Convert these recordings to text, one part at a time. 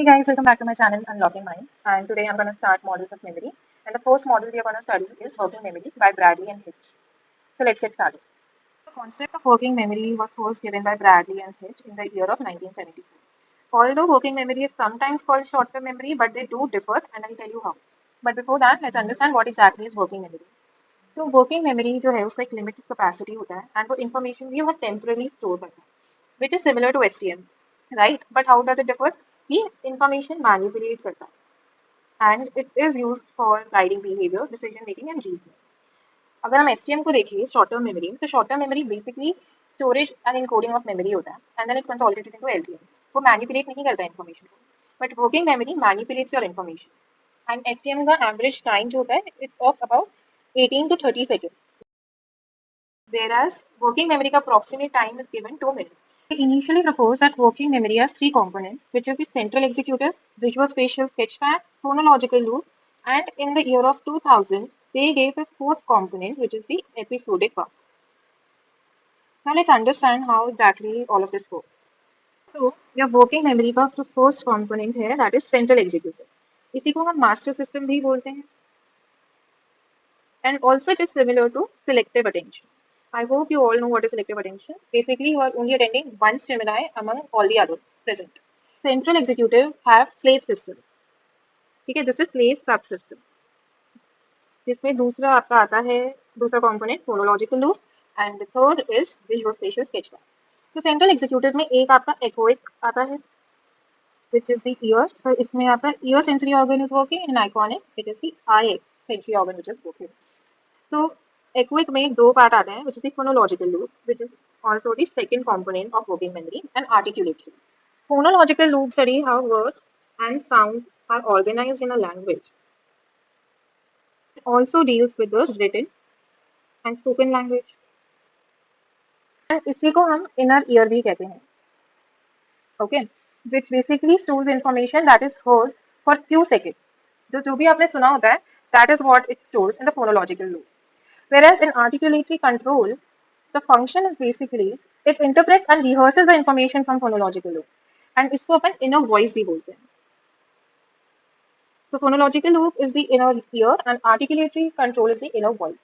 Hey guys, welcome back to my channel Unlocking Minds, and today I'm going to start models of memory. And the first model we are going to study is working memory by Bradley and Hitch. So let's get started. The concept of working memory was first given by Bradley and Hitch in the year of 1974. Although working memory is sometimes called short-term memory, but they do differ, and I'll tell you how. But before that, let's understand what exactly is working memory. So working memory जो है उसका एक limited capacity होता है and वो information भी वो temporarily store करता है which is similar to STM right but how does it differ कि इंफॉर्मेशन मैनिपुलेट करता है and it is used for guiding behaviour decision making and reasoning अगर हम एसटीएम को देखें शॉर्ट टर्म मेमोरी तो short term memory basically storage and encoding of memory होता है and then it consolidated into LTM वो मैनिपुलेट नहीं करता है इन्फॉर्मेशन को but working memory manipulates your information and STM का एवरेज टाइम जो होता है it's of about 18 to 30 seconds, whereas working memory का approximate time is given 2 minutes. They initially proposed that working memory has three components, which is the central executive, visual-spatial sketchpad, chronological loop, and in the year of 2000, they gave the fourth component, which is the episodic buffer. Now let's understand how exactly all of this works. So, your working memory का जो first component है, that is central executive. इसी को हम master system भी बोलते हैं. And also it is similar to selective attention. I hope you all know what is selective attention. Basically, you are only attending one stimuli among all the others present. Central executive have slave system. ठीक है, this is slave subsystem. जिसमें दूसरा आपका आता है दूसरा component phonological loop and the third is visual spatial sketchpad. तो central executive में एक आपका echoic आता है which is the ear. तो इसमें आपका ear sensory organ is working and iconic it is the eye sensory organ which is working. So echoic में दो पार्ट आते हैं which is the phonological loop which is also the second component of working memory and articulatory. Phonological loop study how words and sounds are organized in a language. It also deals with the written and spoken language. And इसी को हम inner ear भी कहते हैं. Okay, which basically stores information that is heard for few seconds. जो भी आपने सुना होता है that is what it stores in the phonological loop. Whereas in articulatory control, the function is basically it interprets and rehearses the information from phonological loop. And इसको अपन inner voice भी बोलते हैं. So phonological loop is the inner ear and articulatory control is the inner voice.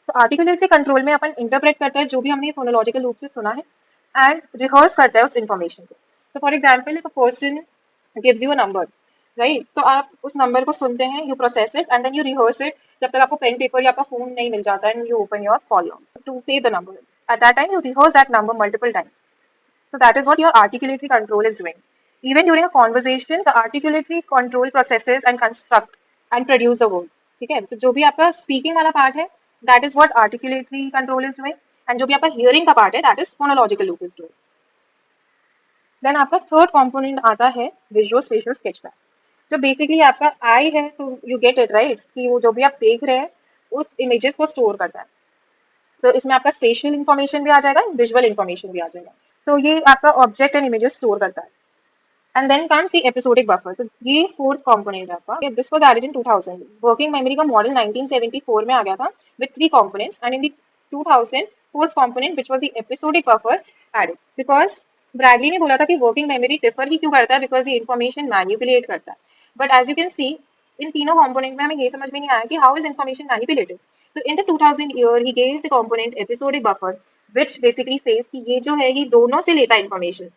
So articulatory control में अपन interpret करते हैं जो भी हमने phonological loop से सुना है and rehearse करता है उस information को. So for example, if a person gives you a number, right? तो आप उस number को सुनते हैं, you process it and then you rehearse it जब तक आपको pen paper या आपका phone नहीं मिल जाता and you open your call log to save the number. At that time, you rehearse that number multiple times. So that is what your articulatory control is doing. Even during a conversation, the articulatory control processes and construct and produce the words. ठीक है तो जो भी आपका speaking वाला part है that is what articulatory control is doing and जो भी आपका hearing का part है that is phonological loop is doing. Then आपका third component आता है visual spatial sketchpad. जो बेसिकली आपका आई है तो यू गेट इट राइट कि वो जो भी आप देख रहे हैं उस इमेजेस को स्टोर करता है तो इसमें आपका स्पेशल इन्फॉर्मेशन भी आ जाएगा विजुअल इन्फॉर्मेशन भी आ जाएगा तो ये आपका ऑब्जेक्ट एंड इमेजेस स्टोर करता है and then comes the episodic buffer तो ये फोर्थ कंपोनेंट है आपका this was added in 2000 working memory का मॉडल 1974 में आ गया था with three components and in the 2000 fourth component which was the episodic buffer added because Bradley ने बोला था कि वर्किंग मेमोरी डिफर ही क्यों करता है बिकॉज ये इन्फॉर्मेशन मैनिपुलेट करता है but as you can see in तीनों कंपोनेंट में हमें ये समझ में नहीं आया कि how is information manipulated so in the 2000 year he gave the component episodic buffer which basically says कि ये जो है ये दोनों से लेता है information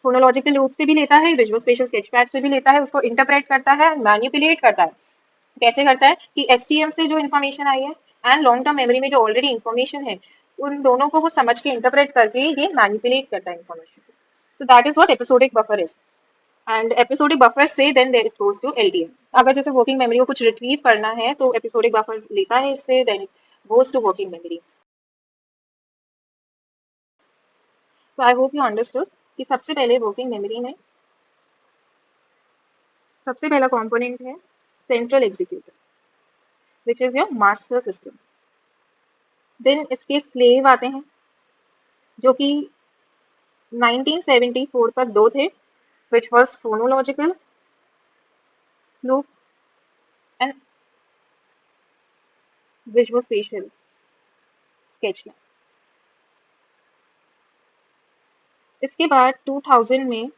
फोनोलॉजिकल लूप से भी लेता है विजुअल स्पेशल स्केचपैड से भी लेता है उसको इंटरप्रेट करता है मैनिपुलेट करता है कैसे करता है कि एसटीएम से जो इन्फॉर्मेशन आई है एंड लॉन्ग टर्म मेमोरी में जो ऑलरेडी इन्फॉर्मेशन है उन दोनों को वो समझ के इंटरप्रेट करके ये मैनिपुलेट करता है इन्फॉर्मेशन को तो that is what episodic buffer is and episodic buffer से then there it goes to LTM अगर जैसे वर्किंग मेमोरी को कुछ रिट्रीव करना है तो एपिसोडिक बफर लेता है इससे then it goes to working memory so I hope you understood कि सबसे पहले वर्किंग मेमोरी में सबसे पहला कंपोनेंट है central executive which is your master system then इसके स्लेव आते हैं जो कि 1974 तक दो थे which was phonological loop and visual spatial sketchpad इसके बाद 2000 में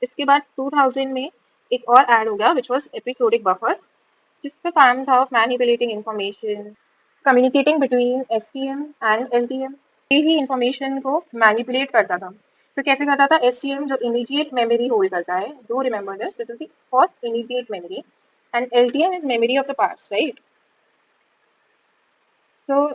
इसके बाद 2000 में एक और ऐड हो गया विच वॉज एपिसोडिक बफर, जिसका काम था of manipulating information, communicating between STM and LTM. ये ही इंफॉर्मेशन को मैनिपुलेट करता था। तो कैसे करता था? एसटीएम जो इमीडिएट मेमोरी होल्ड करता है, do remember this is for immediate memory, and LTM is memory of the past, right? So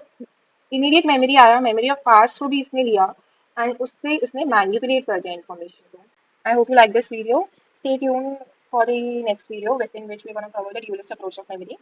immediate memory आया, मेमोरी ऑफ पास्ट को भी इसने लिया एंड उससे इसने मैनिपुलेट कर दिया इन्फॉर्मेशन को। आई hope you like this video. Stay tune for the next video in which we're going to cover the dualist approach of memory.